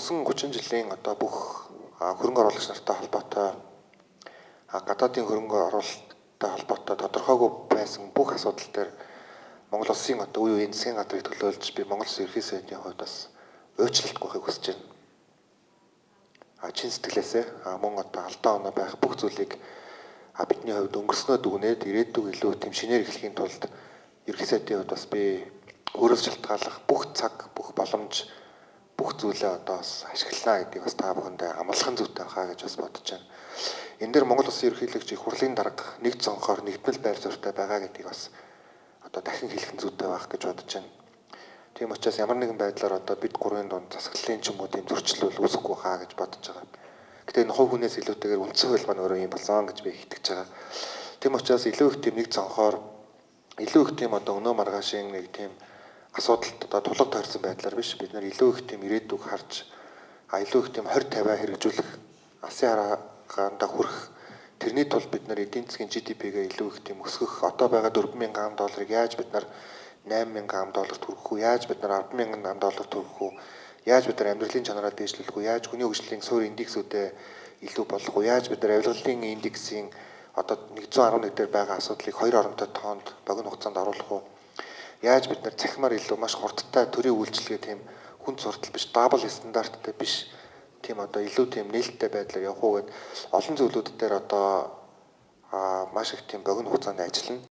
30 жилийн одоо бүх хөрөнгө оруулагч нартай холбоотой гадаадын хөрөнгө оруулалттай холбоотой тодорхойгүй байсан бүх асуудал дээр Монгол Улсын одоо үе үеийн засгийн газрыг төлөөлж би Монгол Улсын ерхий сайдын хувьд бас өөрчлөлт гуйхыг хүсэж байна. Чин сэтгэлээсээ мөн одоо алдаа оноо байх бүх зүйлийг бидний хувьд өнгөрснөө дүгнээд ирээдүйг илүү тийм шинээр эхлэхийн тулд ерхий сайдын хувьд бас би өөрөөс шалтгааллах бүх цаг, бүх боломж, бүх зүйлээ одоо бас ашиглана гэдгийг бас та бүхэндээ амлахын зүйтэй хаа гэж бас бодож байна. Энэ дээр Монгол Улсын ерөнхийлөгч их хурлын дарга нэг цонхоор нэгдмэл байр суурьтай байгаа гэдгийг бас одоо дахин хэлэх зүйтэй байх гэж бодож байна. Тийм учраас ямар нэгэн байдлаар одоо бид гурвын дунд засаглалын ч юм уу тийм зөрчил бол үүсэхгүй хаа гэж бодож байгаа. Гэтэ энэ хувь хүнээс илүүтэйгээр үндсэн хууль маань өөрөө юм болсон гэж би итгэж байгаа. Тийм учраас илүү их тийм нэг цонхоор илүү их тийм одоо өнөө маргаашийн нэг тийм асуудалд одоо тулга тойрсон байдлаар биш бид нар илүү их тийм ирээдүг харж илүү их тийм 20-50 хэрэгжүүлэх алсын хараагаанда хүрэх тэрний тулд бид нар эдийн засгийн GDP-гээ илүү их тийм өсгөх одоо байгаа 4,000 ам долларыг яаж бид нар 8,000 ам долларт хүргэх үү, яаж бид нар 10,000 ам долларт хүргэх үү, яаж бид нар амьдралын чанараа дээшлүүлэх үү, яаж хүний хөгжлийн суурь индексүүдээ илүү болгох уу, яаж бид нар авилгалын индексийн одоо 111 дээр байгаа асуудлыг 2 оронтой тоонд богино хугацаанд оруулах уу, яаж бид нар цахимаар илүү маш хурдтай төрийн үйлчилгээ тийм хүн суртал биш, дабл стандарттай биш тийм одоо илүү тийм нээлттэй байдлаар явах уу гэд олон зүйлүүд дээр одоо маш их тийм богино хугацаанд ажиллана.